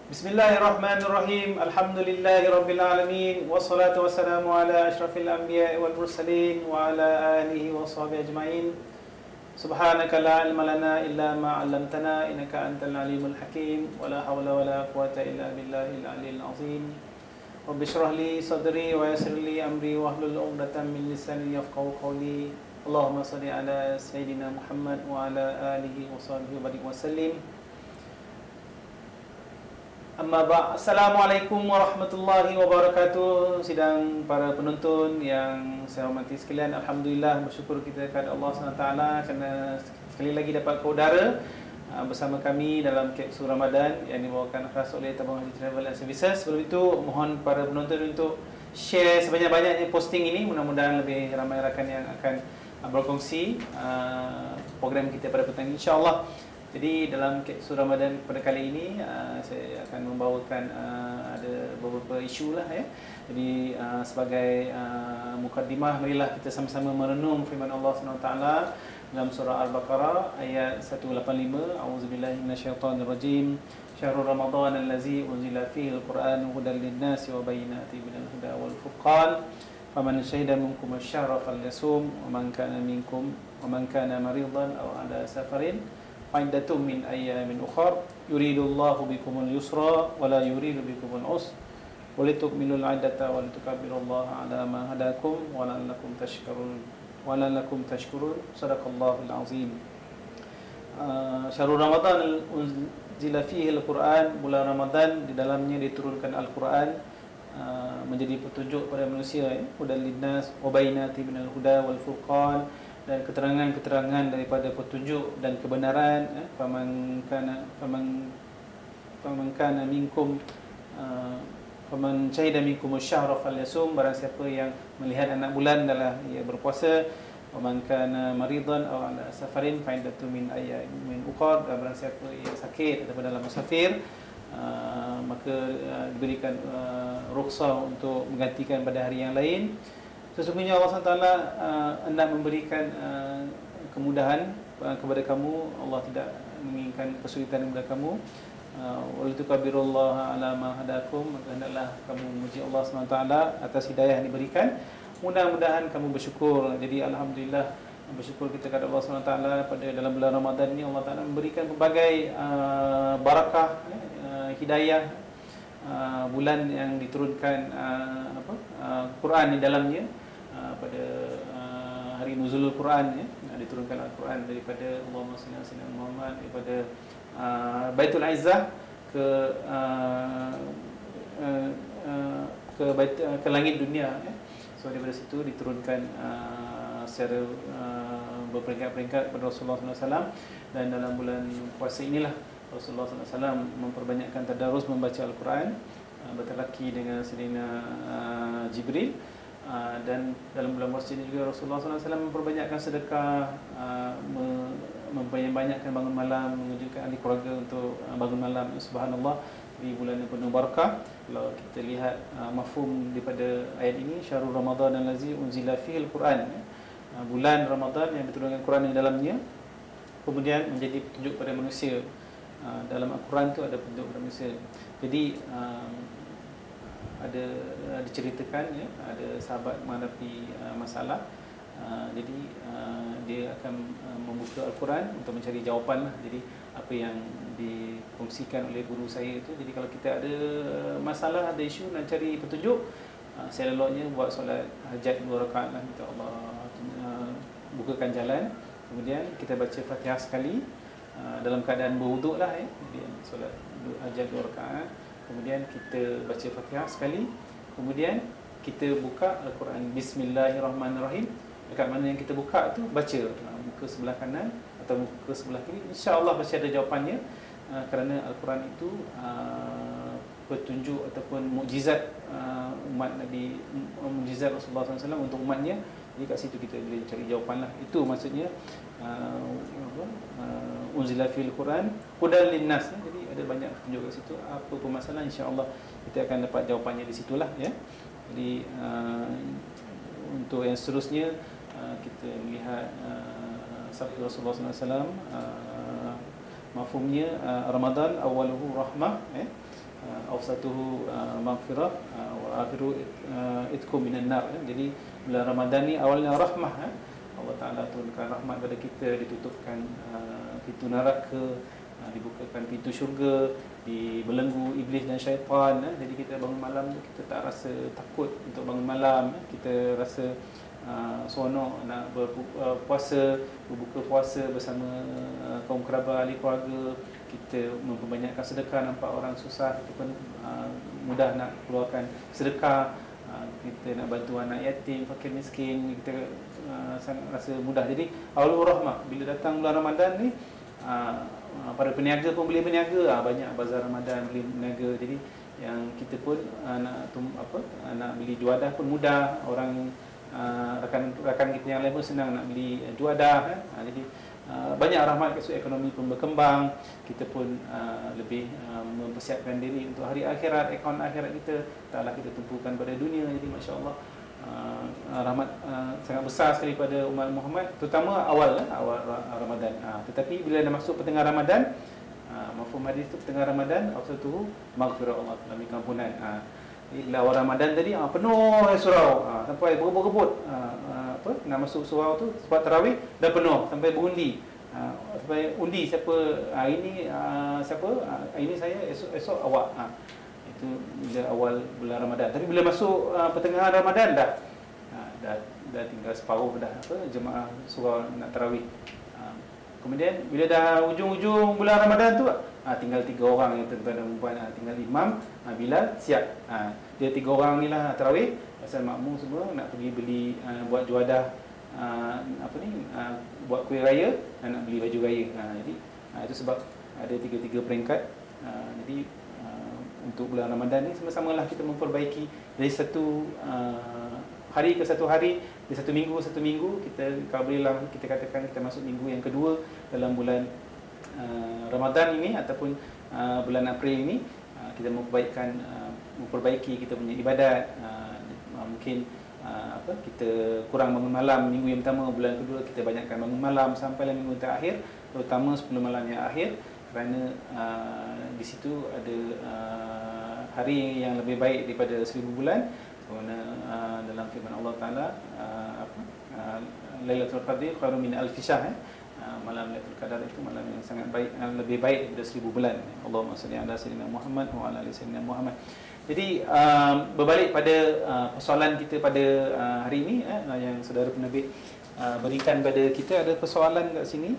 Bismillahirrahmanirrahim. Alhamdulillahirabbil alamin wassalatu wassalamu ala asyrafil anbiya'i wal mursalin wa ala alihi washabihi ajmain. Subhanaka la ilma lana illa ma 'allamtana innaka antal alimul hakim wa la hawla wa la quwwata illa billahil aliyyil azim. Rabbi shrah li sadri wa yassir li amri wahlul 'uqdatam min lisani yafqahu qawli. Allahumma shalli ala sayidina Muhammad wa ala alihi washabihi wa sallim. Amma ba', Assalamualaikum warahmatullahi wabarakatuh. Sidang para penonton yang saya hormati sekalian, Alhamdulillah, bersyukur kita kepada Allah SWT kerana sekali lagi dapat ke udara bersama kami dalam kapsul Ramadan yang dibawakan khas oleh Tabung Haji Travel and Services. Sebelum itu, mohon para penonton untuk share sebanyak-banyaknya posting ini. Mudah-mudahan lebih ramai rakan yang akan berkongsi program kita pada petang ini, insya-Allah. Jadi dalam kapsul Ramadan pada kali ini saya akan membawakan ada beberapa isu lah ya. Jadi sebagai mukaddimah, marilah kita sama-sama merenung firman Allah SWT dalam surah Al-Baqarah ayat 185. A'udzubillahi minasyaitonirrajim. Syahrul Ramadan allazi unzila fihi al-Qur'an hudan lin-nasi wa bayyinatin minal huda wal furqan. Faman syahida minkum asy-syahra falyasum wa man kana maridan aw ala safarin fa'iddatun min ayyamin ukhra yuridullahu bikumul yusra wa la yuridu bikumul usra wa litukmilul 'iddata wa litukabbirullaha 'ala ma hadakum wa la'allakum tashkurun. Shadaqallahul 'azim. Syahrul Ramadan unzila fihi al-Quran, bulan Ramadan di dalamnya diturunkan Al-Quran menjadi petunjuk pada manusia, hudan linnas wa bayyinatin minal huda wal furqan, dan keterangan-keterangan daripada petunjuk dan kebenaran. Faman kana minkum faman syahida minkum asy-syahra falyasum, barang siapa yang melihat anak bulan adalah ia berpuasa. Waman kana maridan aw ala safarin fa'iddatun min ayyamin ukhra, dan barang siapa yang sakit ataupun dalam musafir maka diberikan rukhsah untuk menggantikan pada hari yang lain. Sesungguhnya Allah SWT hendak memberikan kemudahan kepada kamu. Allah tidak menginginkan kesulitan kepada kamu. Walitukabbirullaha 'ala ma hadakum, maka hendaklah kamu memuji Allah SWT atas hidayah yang diberikan. Mudah-mudahan kamu bersyukur. Jadi alhamdulillah, bersyukur kita kepada Allah SWT pada dalam bulan Ramadan ini. Allah Taala memberikan pelbagai barakah, hidayah, bulan yang diturunkan Quran di dalamnya. Pada hari nuzulul Quran ya, diturunkan Al-Quran daripada Allahumma salli ala sayyidina Muhammad, daripada Baitul Izzah ke langit dunia ya. So daripada situ diturunkan secara berperingkat-peringkat kepada Rasulullah SAW. Dan dalam bulan puasa inilah Rasulullah SAW memperbanyakkan tadarus membaca Al-Quran, bertalaki dengan Sayyidina Jibril. Dan dalam bulan puasa ini juga Rasulullah SAW memperbanyakkan sedekah, memperbanyakkan bangun malam, mengejutkan ahli keluarga untuk bangun malam. Subhanallah, di bulan yang penuh barakah. Kalau kita lihat mafhum daripada ayat ini, Syahrul Ramadan allazi unzila fihi al-Quran, bulan Ramadan yang diturunkan Quran di dalamnya, kemudian menjadi petunjuk pada manusia. Dalam Al-Quran tu ada petunjuk pada manusia. Jadi ada diceritakan ya, ada sahabat menghadapi masalah, jadi dia akan membuka Al-Quran untuk mencari jawapan lah. Jadi apa yang dikongsikan oleh guru saya itu, jadi kalau kita ada masalah, ada isu nak cari petunjuk, saya eloknya buat solat hajat 2 rakaat lah, minta Allah bukakan jalan. Kemudian kita baca Fatihah sekali dalam keadaan berwuduk lah ya. Jadi solat hajat 2 rakaat, kemudian kita baca Fatihah sekali, kemudian kita buka Al-Quran, Bismillahirrahmanirrahim. Dekat mana yang kita buka tu baca, muka sebelah kanan atau muka sebelah kiri, insya-Allah pasti ada jawapannya. Kerana Al-Quran itu petunjuk ataupun mukjizat umat Nabi, mukjizat Rasulullah SAW untuk umatnya. Jadi kat situ kita boleh cari jawapan lah. Itu maksudnya unzila fil Quran hudan linnas. Jadi ada banyak petunjuk kat situ. Apa permasalahan, insya-Allah kita akan dapat jawapannya di situlah ya. Jadi untuk yang seterusnya kita melihat sabda Rasulullah SAW, mafhumnya Ramadan awaluhu rahmah awsatuhu maghfirah wa akhiru itqum minan nar. Jadi bulan Ramadan ni awalnya rahmah, Allah Taala turunkan rahmat kepada kita, ditutupkan pintu neraka, dibukakan pintu syurga, dibelenggu iblis dan syaitan. Jadi kita bangun malam kita tak rasa takut untuk bangun malam, kita rasa seronok nak berpuasa, berbuka puasa bersama kaum kerabat, ahli keluarga. Kita memperbanyakkan sedekah, nampak orang susah kita pun mudah nak keluarkan sedekah. Kita nak bantu anak yatim, fakir miskin, kita sangat rasa mudah. Jadi awal rahmah. Bila datang bulan Ramadan ni, para peniaga pun boleh berniaga, banyak bazar Ramadan boleh berniaga. Jadi yang kita pun nak beli juadah pun mudah. Orang rakan kita yang lain pun senang nak beli juadah. Jadi banyak rahmat, kasut ekonomi pun berkembang. Kita pun lebih mempersiapkan diri untuk hari akhirat, akaun akhirat kita taklah kita tumpukan pada dunia. Jadi masya-Allah, rahmat sangat besar sekali pada umat Muhammad, terutama awal Ramadan. Tetapi bila dah masuk pertengah Ramadan, mafhum hadis tu pertengah Ramadan, awsatuhu maghfirah, Allah Taala berikan ampunan. Bila awal Ramadan tadi penuh surau, sampai berebut-rebut nak masuk surau tu sebab tarawih dah penuh sampai berundi. Sampai undi siapa hari ni, siapa hari ni saya, esok awak. Itu bila awal bulan Ramadan. Tapi bila masuk pertengahan Ramadan dah tinggal separuh dah jemaah surau nak tarawih. Kemudian bila dah ujung-ujung bulan Ramadan tu tinggal 3 orang yang tuan-tuan dan puan, tinggal imam, Bilal siap. Dia 3 orang ni lah tarawih, pasal makmum semua nak pergi beli buat juadah, buat kuih raya, nak beli baju raya. Jadi itu sebab ada 3 peringkat. Jadi untuk bulan Ramadan ni sama-samalah kita memperbaiki dari satu hari ke satu hari, dari satu minggu kita, kalau bolehlah kita katakan kita masuk minggu yang kedua dalam bulan Ramadan ini ataupun bulan April ini. Kita memperbaiki kita punya ibadat. Mungkin kita kurang bangun malam minggu yang pertama, bulan kedua kita banyakkan bangun malam sampailah minggu terakhir, terutama 10 malam yang akhir, kerana di situ ada hari yang lebih baik daripada 1000 bulan. Kerana dalam firman Allah Taala, Lailatul Qadri khairun min alfi syahr. Malam Lailatul Qadar itu malam yang sangat baik, lebih baik daripada 1000 bulan. Allahumma salli ala sayyidina Muhammad wa ala ali sayyidina Muhammad. Jadi berbalik pada persoalan kita pada hari ini, yang saudara penerbit berikan pada kita, ada persoalan kat sini.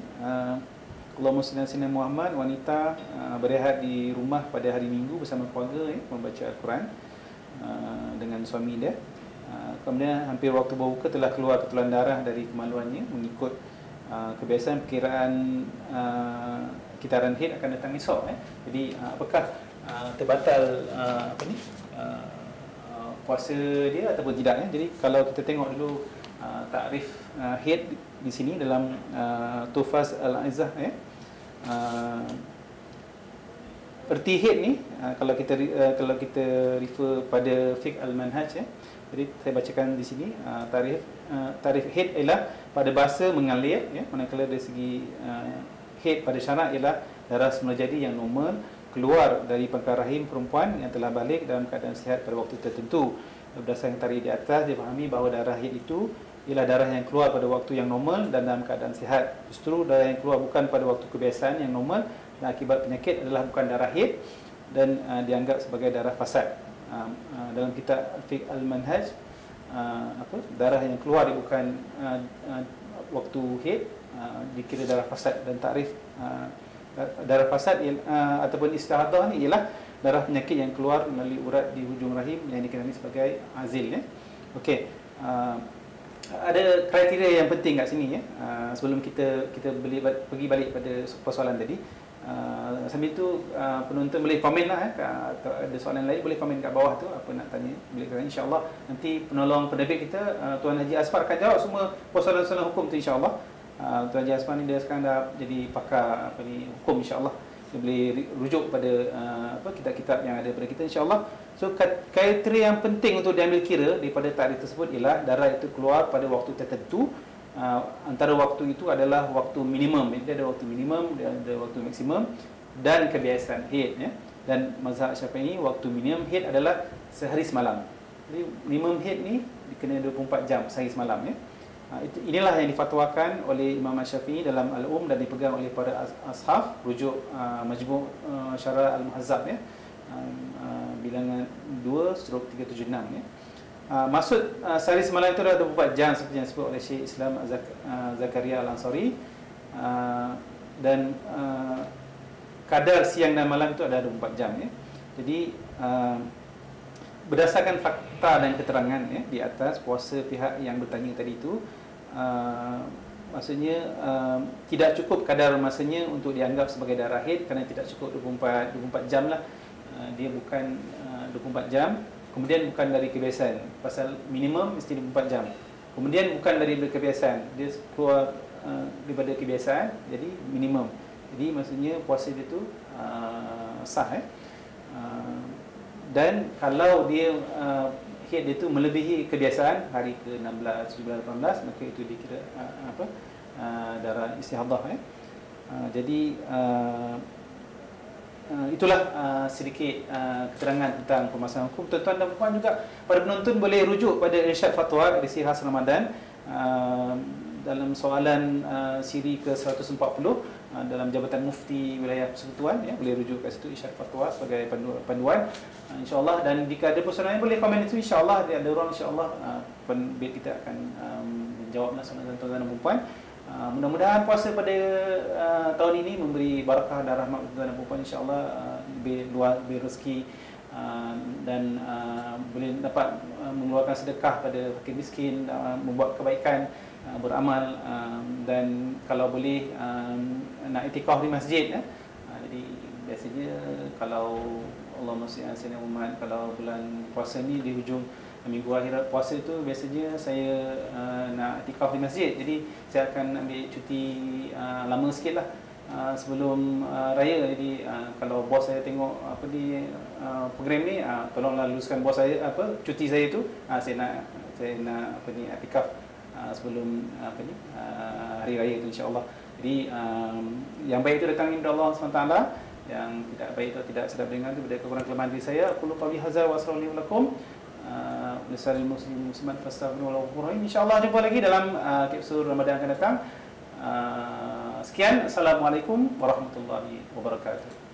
Allahumma salli ala sayyidina Muhammad, wanita berehat di rumah pada hari Minggu bersama keluarga, membaca Al-Quran dengan suami dia. Kemudian hampir waktu berbuka telah keluar ketulan darah dari kemaluannya mengikut kebiasaan perkiraan kitaran haid akan datang esok. Jadi apakah terbatal puasa dia ataupun tidak? Jadi kalau kita tengok dulu takrif haid di sini dalam Tuhfaz Al-Izzah, erti haid ni kalau kita refer pada fiqh al-manhaj, jadi saya bacakan di sini tarikh haid ialah pada bahasa mengalir, manakala dari segi haid pada syarak ialah darah semula jadi yang normal keluar dari pangkal rahim perempuan yang telah balik dalam keadaan sihat pada waktu tertentu. Berdasarkan tarikh di atas difahami bahawa darah haid itu ialah darah yang keluar pada waktu yang normal dan dalam keadaan sihat. Justru darah yang keluar bukan pada waktu kebiasaan yang normal dan akibat penyakit adalah bukan darah haid dan dianggap sebagai darah fasad. Dalam kitab Fiqh Al-Manhaj, darah yang keluar dia bukan waktu haid dikira darah fasad, dan takrif darah fasad ataupun istihadah ni ialah darah penyakit yang keluar melalui urat di hujung rahim yang dikenali sebagai azil. Okey. Ada kriteria yang penting kat sini, sebelum kita pergi balik pada persoalan tadi. Sambil tu penonton boleh komen lah, atau ada soalan lain boleh komen kat bawah tu, apa nak tanya boleh tanya, insya-Allah nanti penolong penerbit kita Tuan Haji Asfar akan jawab semua persoalan-soalan hukum tu, insya-Allah. Tuan Haji Asfar ni dia sekarang dah jadi pakar hukum, insya-Allah dia boleh rujuk pada kitab-kitab yang ada pada kita, insya-Allah. So kriteria yang penting untuk diambil kira daripada takrif tersebut ialah darah itu keluar pada waktu tertentu. Antara waktu itu adalah waktu minimum. Dia ada waktu minimum, dia ada waktu maksimum dan kebiasaan haid. Dan mazhab Syafi'i waktu minimum haid adalah sehari semalam. Jadi minimum haid ni kena 24 jam sehari semalam ya. Inilah yang difatwakan oleh Imam Syafi'i dalam Al-Um dan dipegang oleh para ashab, rujuk Majmu' Syarah Al-Muhazzab ya. Bilangan 2/376 ya. Maksud sehari semalam itu adalah 24 jam seperti yang disebut oleh Syekh Islam Zakaria Al-Ansari, dan kadar siang dan malam itu ada 24 jam ya. Jadi berdasarkan fakta dan keterangan ya di atas, puasa pihak yang bertanya tadi itu maksudnya tidak cukup kadar masanya untuk dianggap sebagai darah haid, kerana tidak cukup 24 jam lah. Dia bukan 24 jam. Kemudian bukan dari kebiasaan, pasal minimum mesti 24 jam. Kemudian bukan dari kebiasaan, dia keluar daripada kebiasaan, jadi minimum. Jadi maksudnya puasa dia tu sah dan kalau dia haid dia tu melebihi kebiasaan hari ke-16, 17, 18, maka itu dikira darah istihadah jadi itulah sedikit keterangan tentang permasalahan hukum. Tuan-tuan dan puan juga, para penonton boleh rujuk pada irsyad fatwa edisi khas Ramadan dalam soalan siri ke-140 dalam Jabatan Mufti Wilayah Persekutuan ya, boleh rujuk kat situ irsyad fatwa sebagai panduan insya-Allah. Dan jika ada persoalan boleh komen itu, insya-Allah ada orang, insya-Allah penbit kita akan menjawablah soalan tuan-tuan dan puan. Mudah-mudahan puasa pada tahun ini memberi barakah dan rahmat kepada tuan-tuan, insya-Allah lebih luas, lebih rezeki dan boleh dapat mengeluarkan sedekah pada fakir miskin, membuat kebaikan, beramal, dan kalau boleh nak itikaf di masjid jadi biasanya kalau Allah masih Sayyidina Muhammad, kalau bulan puasa ni di hujung minggu akhir puasa itu biasanya saya nak itikaf di masjid. Jadi saya akan ambil cuti lama sikit lah sebelum raya. Jadi kalau bos saya tengok program ni, tolonglah luluskan bos saya cuti saya tu. Saya nak itikaf sebelum hari raya itu, insya-Allah. Jadi yang baik itu datang dari Allah SWT, yang tidak baik itu tidak sedap dengar itu daripada kekurangan kelemahan diri saya. Aku lupa bihaza wa sallallahu alaihi wasallam. Lisal muslimat fastaghfiruhu wa insyaallah jumpa lagi dalam kapsul Ramadan akan datang. Sekian, assalamualaikum warahmatullahi wabarakatuh.